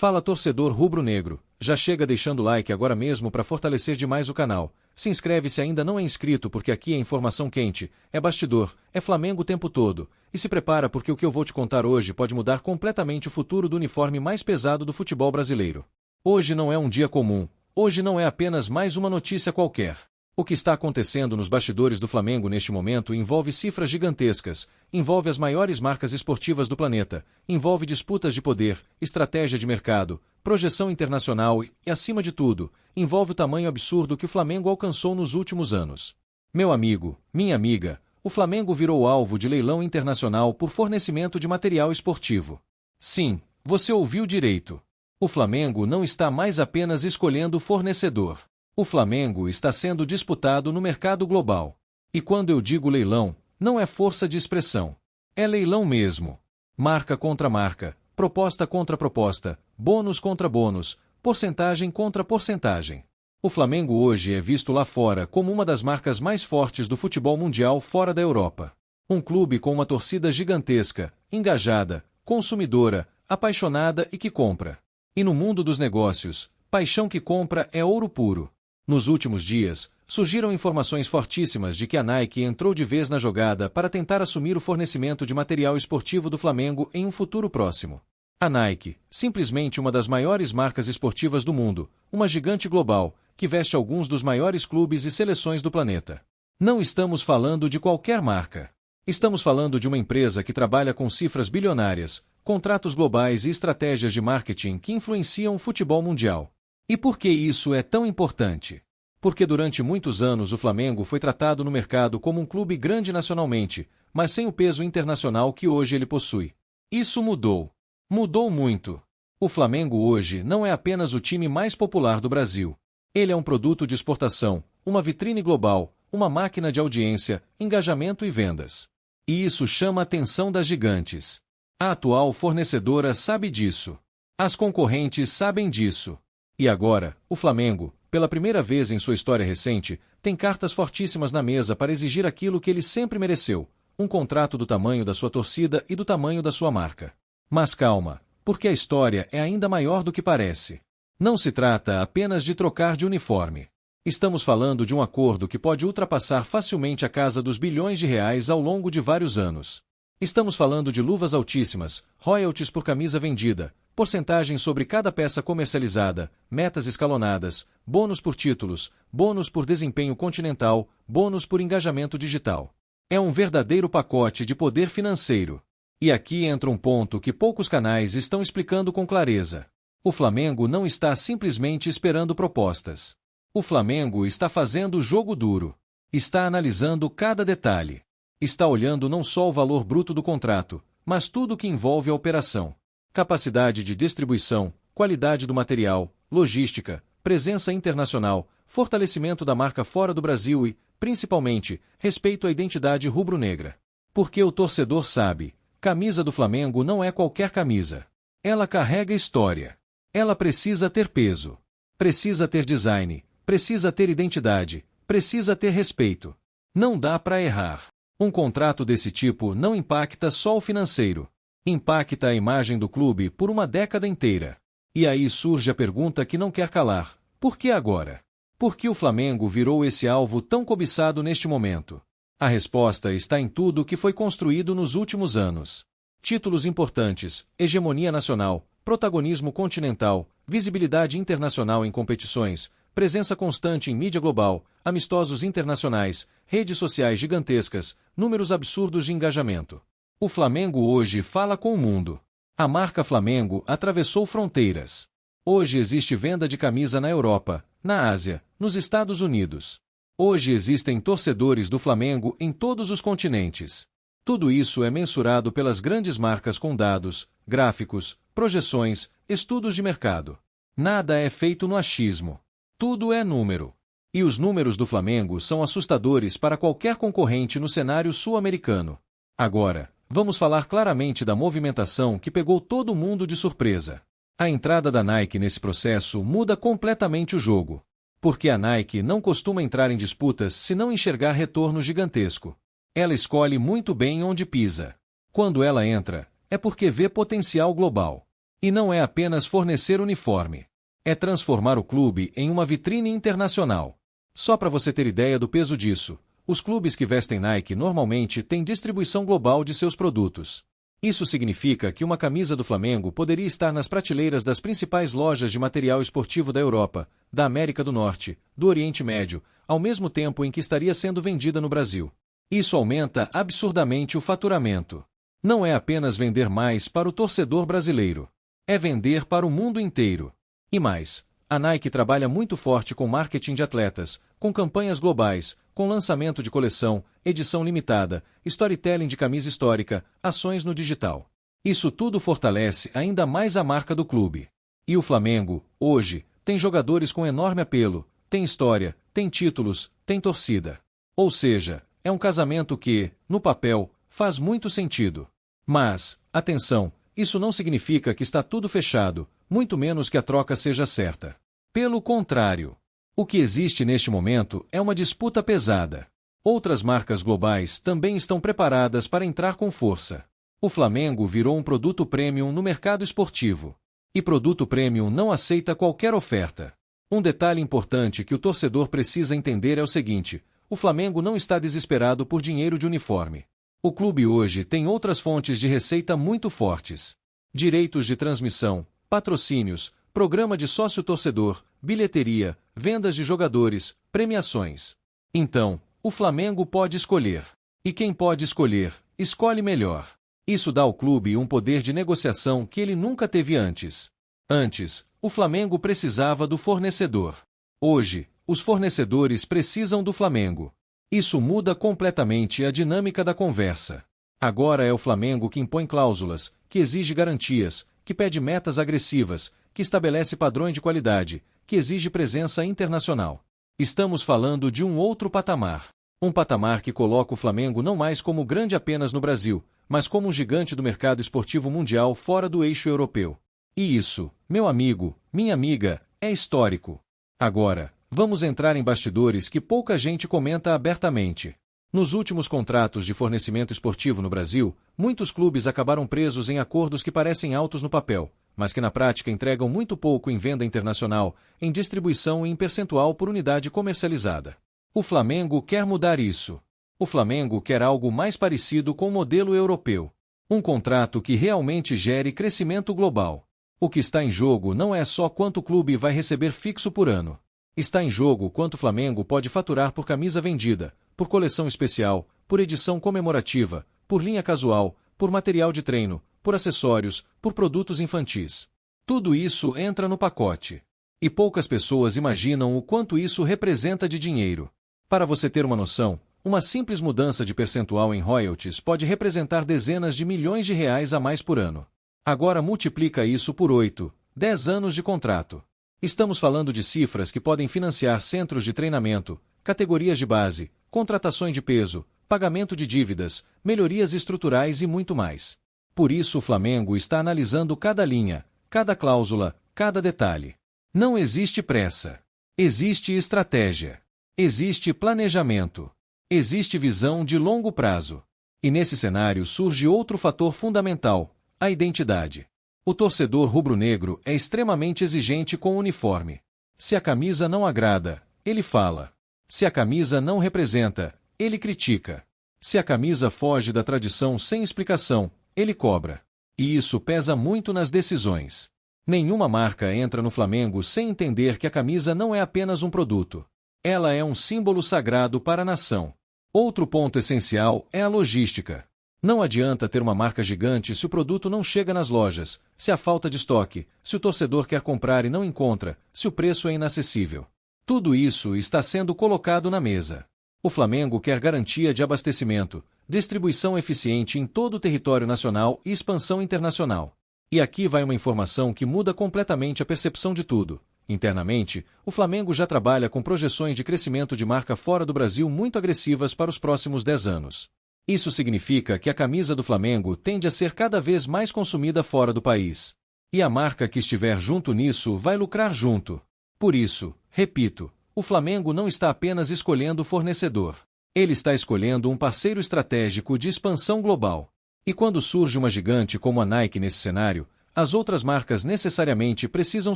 Fala torcedor rubro-negro, já chega deixando o like agora mesmo para fortalecer demais o canal. Se inscreve se ainda não é inscrito porque aqui é informação quente, é bastidor, é Flamengo o tempo todo. E se prepara porque o que eu vou te contar hoje pode mudar completamente o futuro do uniforme mais pesado do futebol brasileiro. Hoje não é um dia comum, hoje não é apenas mais uma notícia qualquer. O que está acontecendo nos bastidores do Flamengo neste momento envolve cifras gigantescas, envolve as maiores marcas esportivas do planeta, envolve disputas de poder, estratégia de mercado, projeção internacional e, acima de tudo, envolve o tamanho absurdo que o Flamengo alcançou nos últimos anos. Meu amigo, minha amiga, o Flamengo virou alvo de leilão internacional por fornecimento de material esportivo. Sim, você ouviu direito. O Flamengo não está mais apenas escolhendo o fornecedor. O Flamengo está sendo disputado no mercado global. E quando eu digo leilão, não é força de expressão. É leilão mesmo. Marca contra marca, proposta contra proposta, bônus contra bônus, porcentagem contra porcentagem. O Flamengo hoje é visto lá fora como uma das marcas mais fortes do futebol mundial fora da Europa. Um clube com uma torcida gigantesca, engajada, consumidora, apaixonada e que compra. E no mundo dos negócios, paixão que compra é ouro puro. Nos últimos dias, surgiram informações fortíssimas de que a Nike entrou de vez na jogada para tentar assumir o fornecimento de material esportivo do Flamengo em um futuro próximo. A Nike, simplesmente uma das maiores marcas esportivas do mundo, uma gigante global, que veste alguns dos maiores clubes e seleções do planeta. Não estamos falando de qualquer marca. Estamos falando de uma empresa que trabalha com cifras bilionárias, contratos globais e estratégias de marketing que influenciam o futebol mundial. E por que isso é tão importante? Porque durante muitos anos o Flamengo foi tratado no mercado como um clube grande nacionalmente, mas sem o peso internacional que hoje ele possui. Isso mudou. Mudou muito. O Flamengo hoje não é apenas o time mais popular do Brasil. Ele é um produto de exportação, uma vitrine global, uma máquina de audiência, engajamento e vendas. E isso chama a atenção das gigantes. A atual fornecedora sabe disso. As concorrentes sabem disso. E agora, o Flamengo, pela primeira vez em sua história recente, tem cartas fortíssimas na mesa para exigir aquilo que ele sempre mereceu, um contrato do tamanho da sua torcida e do tamanho da sua marca. Mas calma, porque a história é ainda maior do que parece. Não se trata apenas de trocar de uniforme. Estamos falando de um acordo que pode ultrapassar facilmente a casa dos bilhões de reais ao longo de vários anos. Estamos falando de luvas altíssimas, royalties por camisa vendida, porcentagem sobre cada peça comercializada, metas escalonadas, bônus por títulos, bônus por desempenho continental, bônus por engajamento digital. É um verdadeiro pacote de poder financeiro. E aqui entra um ponto que poucos canais estão explicando com clareza. O Flamengo não está simplesmente esperando propostas. O Flamengo está fazendo o jogo duro. Está analisando cada detalhe. Está olhando não só o valor bruto do contrato, mas tudo o que envolve a operação. Capacidade de distribuição, qualidade do material, logística, presença internacional, fortalecimento da marca fora do Brasil e, principalmente, respeito à identidade rubro-negra. Porque o torcedor sabe, camisa do Flamengo não é qualquer camisa. Ela carrega história. Ela precisa ter peso. Precisa ter design, precisa ter identidade, precisa ter respeito. Não dá para errar. Um contrato desse tipo não impacta só o financeiro. Impacta a imagem do clube por uma década inteira. E aí surge a pergunta que não quer calar. Por que agora? Por que o Flamengo virou esse alvo tão cobiçado neste momento? A resposta está em tudo que foi construído nos últimos anos. Títulos importantes, hegemonia nacional, protagonismo continental, visibilidade internacional em competições, presença constante em mídia global, amistosos internacionais, redes sociais gigantescas, números absurdos de engajamento. O Flamengo hoje fala com o mundo. A marca Flamengo atravessou fronteiras. Hoje existe venda de camisa na Europa, na Ásia, nos Estados Unidos. Hoje existem torcedores do Flamengo em todos os continentes. Tudo isso é mensurado pelas grandes marcas com dados, gráficos, projeções, estudos de mercado. Nada é feito no achismo. Tudo é número. E os números do Flamengo são assustadores para qualquer concorrente no cenário sul-americano. Agora, vamos falar claramente da movimentação que pegou todo mundo de surpresa. A entrada da Nike nesse processo muda completamente o jogo. Porque a Nike não costuma entrar em disputas se não enxergar retorno gigantesco. Ela escolhe muito bem onde pisa. Quando ela entra, é porque vê potencial global. E não é apenas fornecer uniforme. É transformar o clube em uma vitrine internacional. Só para você ter ideia do peso disso, os clubes que vestem Nike normalmente têm distribuição global de seus produtos. Isso significa que uma camisa do Flamengo poderia estar nas prateleiras das principais lojas de material esportivo da Europa, da América do Norte, do Oriente Médio, ao mesmo tempo em que estaria sendo vendida no Brasil. Isso aumenta absurdamente o faturamento. Não é apenas vender mais para o torcedor brasileiro. É vender para o mundo inteiro. E mais, a Nike trabalha muito forte com marketing de atletas, com campanhas globais, com lançamento de coleção, edição limitada, storytelling de camisa histórica, ações no digital. Isso tudo fortalece ainda mais a marca do clube. E o Flamengo, hoje, tem jogadores com enorme apelo, tem história, tem títulos, tem torcida. Ou seja, é um casamento que, no papel, faz muito sentido. Mas, atenção, isso não significa que está tudo fechado, muito menos que a troca seja certa. Pelo contrário, o que existe neste momento é uma disputa pesada. Outras marcas globais também estão preparadas para entrar com força. O Flamengo virou um produto premium no mercado esportivo. E produto premium não aceita qualquer oferta. Um detalhe importante que o torcedor precisa entender é o seguinte: o Flamengo não está desesperado por dinheiro de uniforme. O clube hoje tem outras fontes de receita muito fortes. Direitos de transmissão, patrocínios, programa de sócio-torcedor, bilheteria, vendas de jogadores, premiações. Então, o Flamengo pode escolher. E quem pode escolher, escolhe melhor. Isso dá ao clube um poder de negociação que ele nunca teve antes. Antes, o Flamengo precisava do fornecedor. Hoje, os fornecedores precisam do Flamengo. Isso muda completamente a dinâmica da conversa. Agora é o Flamengo que impõe cláusulas, que exige garantias, que pede metas agressivas, que estabelece padrões de qualidade, que exige presença internacional. Estamos falando de um outro patamar. Um patamar que coloca o Flamengo não mais como grande apenas no Brasil, mas como um gigante do mercado esportivo mundial fora do eixo europeu. E isso, meu amigo, minha amiga, é histórico. Agora, vamos entrar em bastidores que pouca gente comenta abertamente. Nos últimos contratos de fornecimento esportivo no Brasil, muitos clubes acabaram presos em acordos que parecem altos no papel, mas que na prática entregam muito pouco em venda internacional, em distribuição e em percentual por unidade comercializada. O Flamengo quer mudar isso. O Flamengo quer algo mais parecido com o modelo europeu. Um contrato que realmente gere crescimento global. O que está em jogo não é só quanto o clube vai receber fixo por ano. Está em jogo quanto o Flamengo pode faturar por camisa vendida, por coleção especial, por edição comemorativa, por linha casual, por material de treino, por acessórios, por produtos infantis. Tudo isso entra no pacote. E poucas pessoas imaginam o quanto isso representa de dinheiro. Para você ter uma noção, uma simples mudança de percentual em royalties pode representar dezenas de milhões de reais a mais por ano. Agora multiplica isso por 8, 10 anos de contrato. Estamos falando de cifras que podem financiar centros de treinamento, categorias de base, contratações de peso, pagamento de dívidas, melhorias estruturais e muito mais. Por isso o Flamengo está analisando cada linha, cada cláusula, cada detalhe. Não existe pressa. Existe estratégia. Existe planejamento. Existe visão de longo prazo. E nesse cenário surge outro fator fundamental: a identidade. O torcedor rubro-negro é extremamente exigente com o uniforme. Se a camisa não agrada, ele fala. Se a camisa não representa, ele critica. Se a camisa foge da tradição sem explicação, ele cobra. E isso pesa muito nas decisões. Nenhuma marca entra no Flamengo sem entender que a camisa não é apenas um produto. Ela é um símbolo sagrado para a nação. Outro ponto essencial é a logística. Não adianta ter uma marca gigante se o produto não chega nas lojas, se há falta de estoque, se o torcedor quer comprar e não encontra, se o preço é inacessível. Tudo isso está sendo colocado na mesa. O Flamengo quer garantia de abastecimento, distribuição eficiente em todo o território nacional e expansão internacional. E aqui vai uma informação que muda completamente a percepção de tudo. Internamente, o Flamengo já trabalha com projeções de crescimento de marca fora do Brasil muito agressivas para os próximos 10 anos. Isso significa que a camisa do Flamengo tende a ser cada vez mais consumida fora do país. E a marca que estiver junto nisso vai lucrar junto. Por isso, repito, o Flamengo não está apenas escolhendo o fornecedor. Ele está escolhendo um parceiro estratégico de expansão global. E quando surge uma gigante como a Nike nesse cenário, As outras marcas necessariamente precisam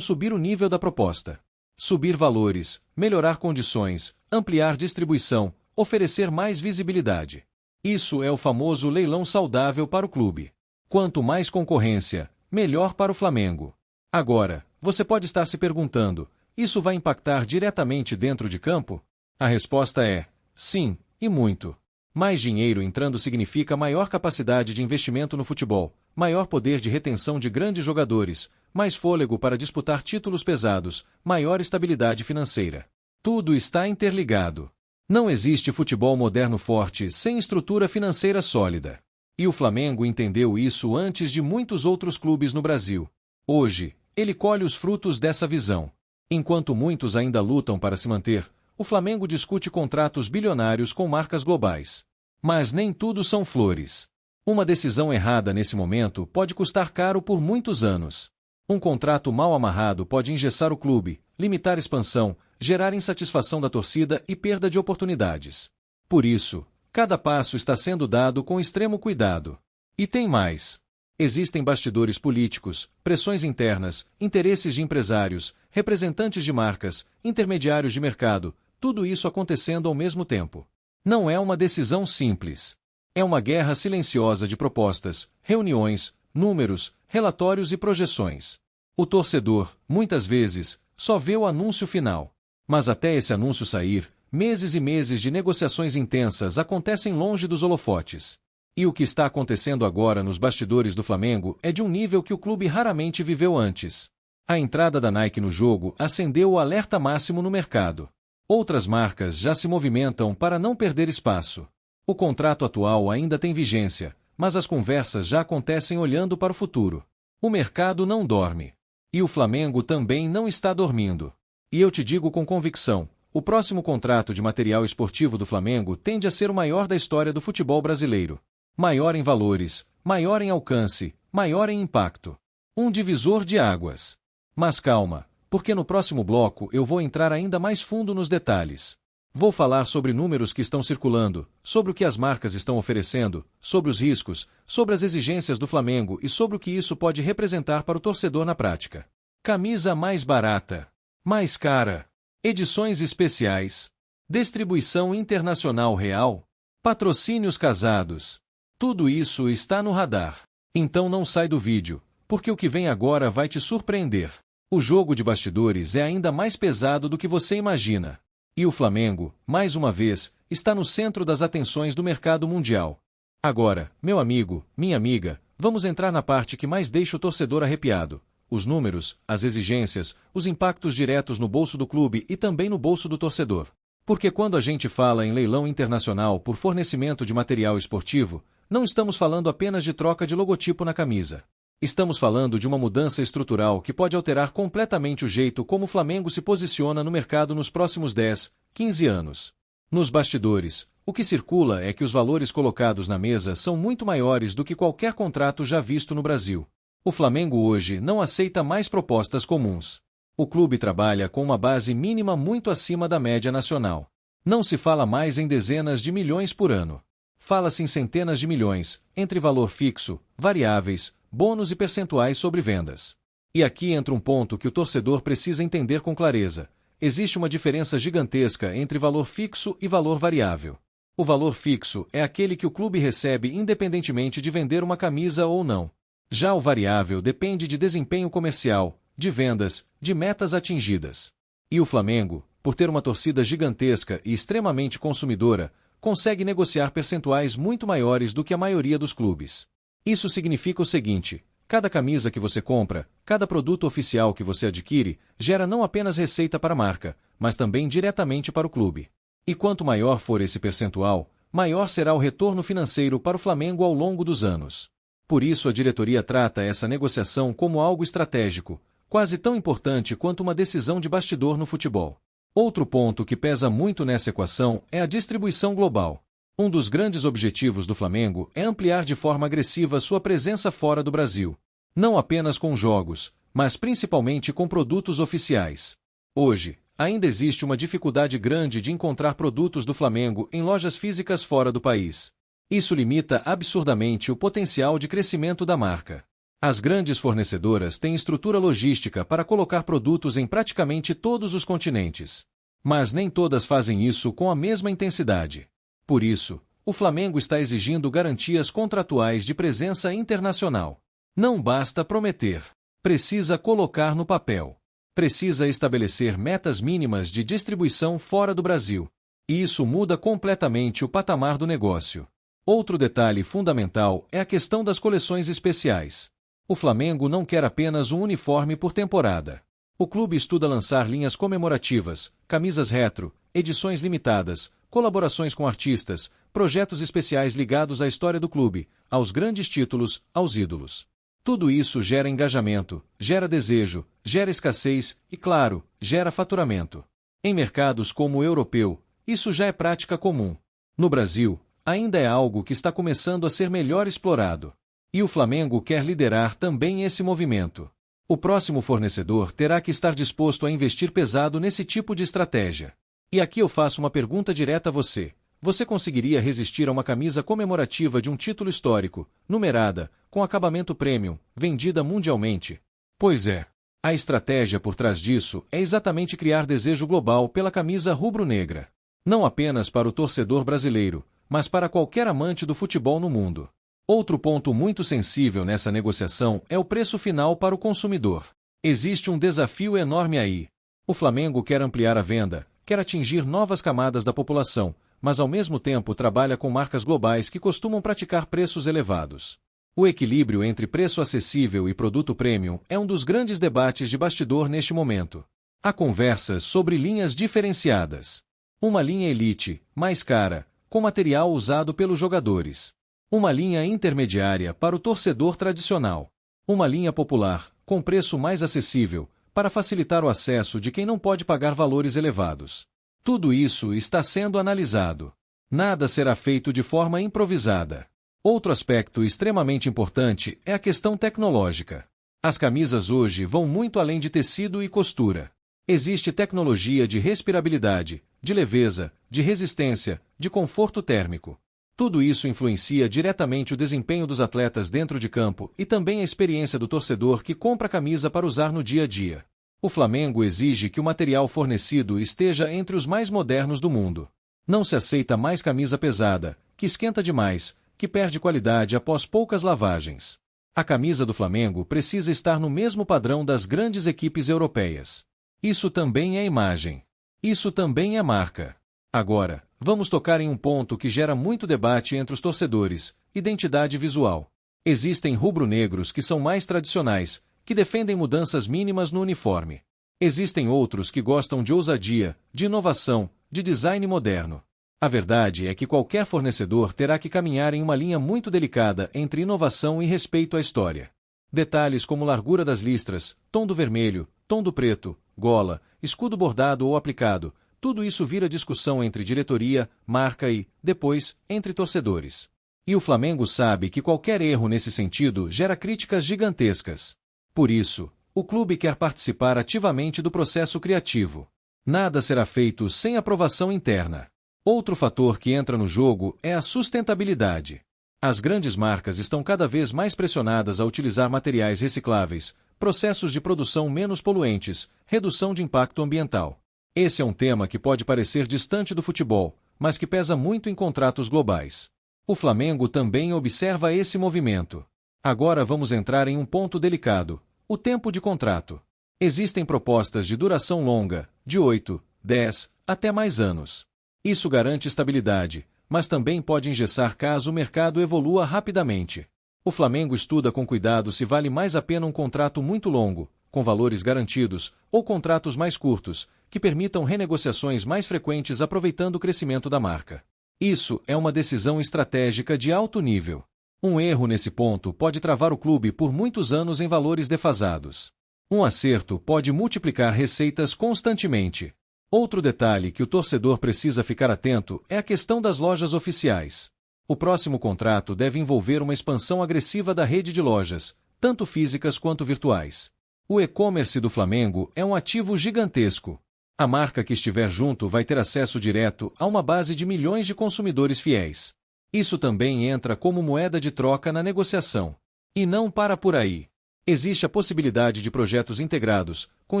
subir o nível da proposta. Subir valores, melhorar condições, ampliar distribuição, oferecer mais visibilidade. Isso é o famoso leilão saudável para o clube. Quanto mais concorrência, melhor para o Flamengo. Agora, você pode estar se perguntando, isso vai impactar diretamente dentro de campo? A resposta é, sim, e muito. Mais dinheiro entrando significa maior capacidade de investimento no futebol, maior poder de retenção de grandes jogadores, mais fôlego para disputar títulos pesados, maior estabilidade financeira. Tudo está interligado. Não existe futebol moderno forte sem estrutura financeira sólida. E o Flamengo entendeu isso antes de muitos outros clubes no Brasil. Hoje, ele colhe os frutos dessa visão. Enquanto muitos ainda lutam para se manter, o Flamengo discute contratos bilionários com marcas globais. Mas nem tudo são flores. Uma decisão errada nesse momento pode custar caro por muitos anos. Um contrato mal amarrado pode engessar o clube, limitar expansão, gerar insatisfação da torcida e perda de oportunidades. Por isso, cada passo está sendo dado com extremo cuidado. E tem mais. Existem bastidores políticos, pressões internas, interesses de empresários, representantes de marcas, intermediários de mercado, tudo isso acontecendo ao mesmo tempo. Não é uma decisão simples. É uma guerra silenciosa de propostas, reuniões, números, relatórios e projeções. O torcedor, muitas vezes, só vê o anúncio final. Mas até esse anúncio sair, meses e meses de negociações intensas acontecem longe dos holofotes. E o que está acontecendo agora nos bastidores do Flamengo é de um nível que o clube raramente viveu antes. A entrada da Nike no jogo acendeu o alerta máximo no mercado. Outras marcas já se movimentam para não perder espaço. O contrato atual ainda tem vigência, mas as conversas já acontecem olhando para o futuro. O mercado não dorme. E o Flamengo também não está dormindo. E eu te digo com convicção, o próximo contrato de material esportivo do Flamengo tende a ser o maior da história do futebol brasileiro. Maior em valores, maior em alcance, maior em impacto. Um divisor de águas. Mas calma, porque no próximo bloco eu vou entrar ainda mais fundo nos detalhes. Vou falar sobre números que estão circulando, sobre o que as marcas estão oferecendo, sobre os riscos, sobre as exigências do Flamengo e sobre o que isso pode representar para o torcedor na prática. Camisa mais barata, mais cara, edições especiais, distribuição internacional real, patrocínios casados. Tudo isso está no radar. Então não sai do vídeo, porque o que vem agora vai te surpreender. O jogo de bastidores é ainda mais pesado do que você imagina. E o Flamengo, mais uma vez, está no centro das atenções do mercado mundial. Agora, meu amigo, minha amiga, vamos entrar na parte que mais deixa o torcedor arrepiado. Os números, as exigências, os impactos diretos no bolso do clube e também no bolso do torcedor. Porque quando a gente fala em leilão internacional por fornecimento de material esportivo, não estamos falando apenas de troca de logotipo na camisa. Estamos falando de uma mudança estrutural que pode alterar completamente o jeito como o Flamengo se posiciona no mercado nos próximos 10, 15 anos. Nos bastidores, o que circula é que os valores colocados na mesa são muito maiores do que qualquer contrato já visto no Brasil. O Flamengo hoje não aceita mais propostas comuns. O clube trabalha com uma base mínima muito acima da média nacional. Não se fala mais em dezenas de milhões por ano. Fala-se em centenas de milhões, entre valor fixo, variáveis, bônus e percentuais sobre vendas. E aqui entra um ponto que o torcedor precisa entender com clareza. Existe uma diferença gigantesca entre valor fixo e valor variável. O valor fixo é aquele que o clube recebe independentemente de vender uma camisa ou não. Já o variável depende de desempenho comercial, de vendas, de metas atingidas. E o Flamengo, por ter uma torcida gigantesca e extremamente consumidora, consegue negociar percentuais muito maiores do que a maioria dos clubes. Isso significa o seguinte: cada camisa que você compra, cada produto oficial que você adquire, gera não apenas receita para a marca, mas também diretamente para o clube. E quanto maior for esse percentual, maior será o retorno financeiro para o Flamengo ao longo dos anos. Por isso a diretoria trata essa negociação como algo estratégico, quase tão importante quanto uma decisão de bastidor no futebol. Outro ponto que pesa muito nessa equação é a distribuição global. Um dos grandes objetivos do Flamengo é ampliar de forma agressiva sua presença fora do Brasil. Não apenas com jogos, mas principalmente com produtos oficiais. Hoje, ainda existe uma dificuldade grande de encontrar produtos do Flamengo em lojas físicas fora do país. Isso limita absurdamente o potencial de crescimento da marca. As grandes fornecedoras têm estrutura logística para colocar produtos em praticamente todos os continentes. Mas nem todas fazem isso com a mesma intensidade. Por isso, o Flamengo está exigindo garantias contratuais de presença internacional. Não basta prometer. Precisa colocar no papel. Precisa estabelecer metas mínimas de distribuição fora do Brasil. E isso muda completamente o patamar do negócio. Outro detalhe fundamental é a questão das coleções especiais. O Flamengo não quer apenas um uniforme por temporada. O clube estuda lançar linhas comemorativas, camisas retro, edições limitadas, colaborações com artistas, projetos especiais ligados à história do clube, aos grandes títulos, aos ídolos. Tudo isso gera engajamento, gera desejo, gera escassez e, claro, gera faturamento. Em mercados como o europeu, isso já é prática comum. No Brasil, ainda é algo que está começando a ser melhor explorado. E o Flamengo quer liderar também esse movimento. O próximo fornecedor terá que estar disposto a investir pesado nesse tipo de estratégia. E aqui eu faço uma pergunta direta a você. Você conseguiria resistir a uma camisa comemorativa de um título histórico, numerada, com acabamento premium, vendida mundialmente? Pois é. A estratégia por trás disso é exatamente criar desejo global pela camisa rubro-negra. Não apenas para o torcedor brasileiro, mas para qualquer amante do futebol no mundo. Outro ponto muito sensível nessa negociação é o preço final para o consumidor. Existe um desafio enorme aí. O Flamengo quer ampliar a venda, quer atingir novas camadas da população, mas ao mesmo tempo trabalha com marcas globais que costumam praticar preços elevados. O equilíbrio entre preço acessível e produto premium é um dos grandes debates de bastidor neste momento. Há conversas sobre linhas diferenciadas. Uma linha elite, mais cara, com material usado pelos jogadores. Uma linha intermediária para o torcedor tradicional. Uma linha popular, com preço mais acessível, para facilitar o acesso de quem não pode pagar valores elevados. Tudo isso está sendo analisado. Nada será feito de forma improvisada. Outro aspecto extremamente importante é a questão tecnológica. As camisas hoje vão muito além de tecido e costura. Existe tecnologia de respirabilidade, de leveza, de resistência, de conforto térmico. Tudo isso influencia diretamente o desempenho dos atletas dentro de campo e também a experiência do torcedor que compra a camisa para usar no dia a dia. O Flamengo exige que o material fornecido esteja entre os mais modernos do mundo. Não se aceita mais camisa pesada, que esquenta demais, que perde qualidade após poucas lavagens. A camisa do Flamengo precisa estar no mesmo padrão das grandes equipes europeias. Isso também é imagem. Isso também é marca. Agora, vamos tocar em um ponto que gera muito debate entre os torcedores: identidade visual. Existem rubro-negros que são mais tradicionais, que defendem mudanças mínimas no uniforme. Existem outros que gostam de ousadia, de inovação, de design moderno. A verdade é que qualquer fornecedor terá que caminhar em uma linha muito delicada entre inovação e respeito à história. Detalhes como largura das listras, tom do vermelho, tom do preto, gola, escudo bordado ou aplicado, tudo isso vira discussão entre diretoria, marca e, depois, entre torcedores. E o Flamengo sabe que qualquer erro nesse sentido gera críticas gigantescas. Por isso, o clube quer participar ativamente do processo criativo. Nada será feito sem aprovação interna. Outro fator que entra no jogo é a sustentabilidade. As grandes marcas estão cada vez mais pressionadas a utilizar materiais recicláveis, processos de produção menos poluentes, redução de impacto ambiental. Esse é um tema que pode parecer distante do futebol, mas que pesa muito em contratos globais. O Flamengo também observa esse movimento. Agora vamos entrar em um ponto delicado: o tempo de contrato. Existem propostas de duração longa, de 8, 10, até mais anos. Isso garante estabilidade, mas também pode engessar caso o mercado evolua rapidamente. O Flamengo estuda com cuidado se vale mais a pena um contrato muito longo, com valores garantidos, ou contratos mais curtos, que permitam renegociações mais frequentes aproveitando o crescimento da marca. Isso é uma decisão estratégica de alto nível. Um erro nesse ponto pode travar o clube por muitos anos em valores defasados. Um acerto pode multiplicar receitas constantemente. Outro detalhe que o torcedor precisa ficar atento é a questão das lojas oficiais. O próximo contrato deve envolver uma expansão agressiva da rede de lojas, tanto físicas quanto virtuais. O e-commerce do Flamengo é um ativo gigantesco. A marca que estiver junto vai ter acesso direto a uma base de milhões de consumidores fiéis. Isso também entra como moeda de troca na negociação. E não para por aí. Existe a possibilidade de projetos integrados, com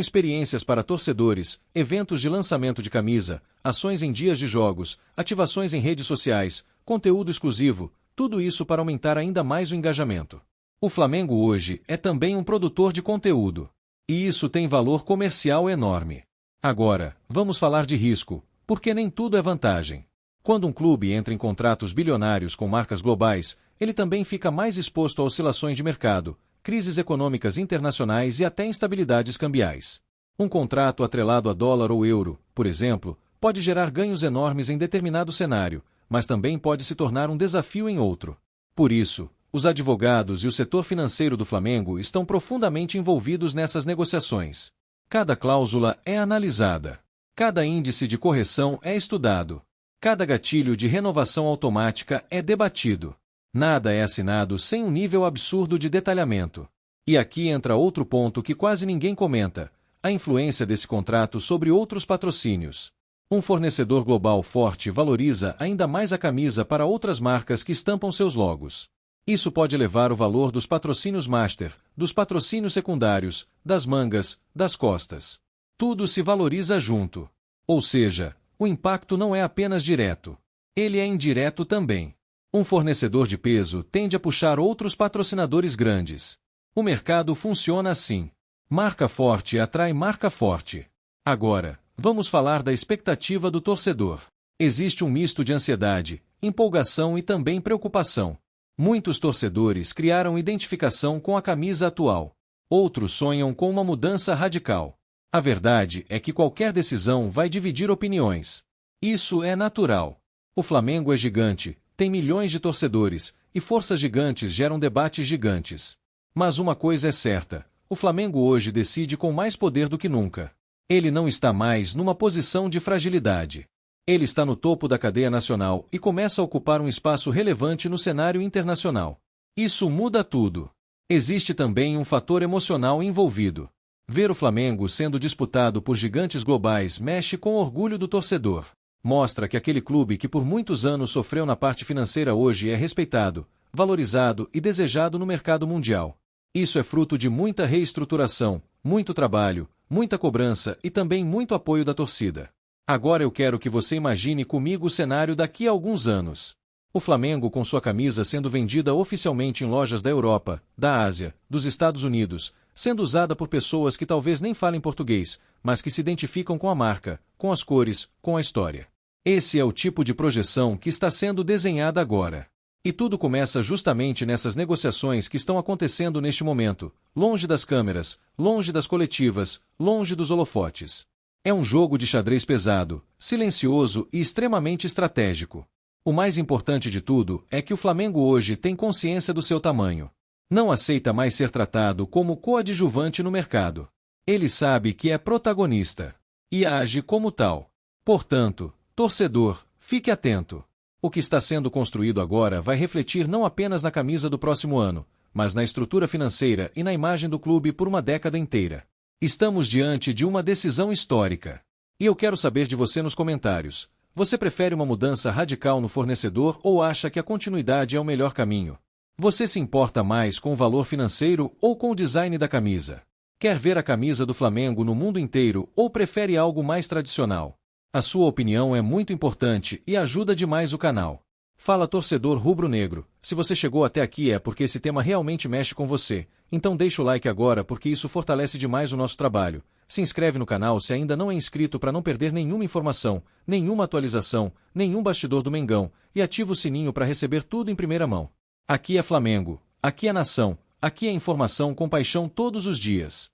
experiências para torcedores, eventos de lançamento de camisa, ações em dias de jogos, ativações em redes sociais, conteúdo exclusivo, tudo isso para aumentar ainda mais o engajamento. O Flamengo hoje é também um produtor de conteúdo. E isso tem valor comercial enorme. Agora, vamos falar de risco, porque nem tudo é vantagem. Quando um clube entra em contratos bilionários com marcas globais, ele também fica mais exposto a oscilações de mercado, crises econômicas internacionais e até instabilidades cambiais. Um contrato atrelado a dólar ou euro, por exemplo, pode gerar ganhos enormes em determinado cenário, mas também pode se tornar um desafio em outro. Por isso, os advogados e o setor financeiro do Flamengo estão profundamente envolvidos nessas negociações. Cada cláusula é analisada. Cada índice de correção é estudado. Cada gatilho de renovação automática é debatido. Nada é assinado sem um nível absurdo de detalhamento. E aqui entra outro ponto que quase ninguém comenta: a influência desse contrato sobre outros patrocínios. Um fornecedor global forte valoriza ainda mais a camisa para outras marcas que estampam seus logos. Isso pode elevar o valor dos patrocínios master, dos patrocínios secundários, das mangas, das costas. Tudo se valoriza junto. Ou seja, o impacto não é apenas direto. Ele é indireto também. Um fornecedor de peso tende a puxar outros patrocinadores grandes. O mercado funciona assim. Marca forte atrai marca forte. Agora, vamos falar da expectativa do torcedor. Existe um misto de ansiedade, empolgação e também preocupação. Muitos torcedores criaram identificação com a camisa atual. Outros sonham com uma mudança radical. A verdade é que qualquer decisão vai dividir opiniões. Isso é natural. O Flamengo é gigante, tem milhões de torcedores, e forças gigantes geram debates gigantes. Mas uma coisa é certa: o Flamengo hoje decide com mais poder do que nunca. Ele não está mais numa posição de fragilidade. Ele está no topo da cadeia nacional e começa a ocupar um espaço relevante no cenário internacional. Isso muda tudo. Existe também um fator emocional envolvido. Ver o Flamengo sendo disputado por gigantes globais mexe com o orgulho do torcedor. Mostra que aquele clube que por muitos anos sofreu na parte financeira hoje é respeitado, valorizado e desejado no mercado mundial. Isso é fruto de muita reestruturação, muito trabalho, muita cobrança e também muito apoio da torcida. Agora eu quero que você imagine comigo o cenário daqui a alguns anos. O Flamengo com sua camisa sendo vendida oficialmente em lojas da Europa, da Ásia, dos Estados Unidos, sendo usada por pessoas que talvez nem falem português, mas que se identificam com a marca, com as cores, com a história. Esse é o tipo de projeção que está sendo desenhada agora. E tudo começa justamente nessas negociações que estão acontecendo neste momento, longe das câmeras, longe das coletivas, longe dos holofotes. É um jogo de xadrez pesado, silencioso e extremamente estratégico. O mais importante de tudo é que o Flamengo hoje tem consciência do seu tamanho. Não aceita mais ser tratado como coadjuvante no mercado. Ele sabe que é protagonista. E age como tal. Portanto, torcedor, fique atento. O que está sendo construído agora vai refletir não apenas na camisa do próximo ano, mas na estrutura financeira e na imagem do clube por uma década inteira. Estamos diante de uma decisão histórica. E eu quero saber de você nos comentários. Você prefere uma mudança radical no fornecedor ou acha que a continuidade é o melhor caminho? Você se importa mais com o valor financeiro ou com o design da camisa? Quer ver a camisa do Flamengo no mundo inteiro ou prefere algo mais tradicional? A sua opinião é muito importante e ajuda demais o canal. Fala torcedor rubro-negro, se você chegou até aqui é porque esse tema realmente mexe com você, então deixa o like agora porque isso fortalece demais o nosso trabalho. Se inscreve no canal se ainda não é inscrito para não perder nenhuma informação, nenhuma atualização, nenhum bastidor do Mengão e ativa o sininho para receber tudo em primeira mão. Aqui é Flamengo, aqui é nação, aqui é informação com paixão todos os dias.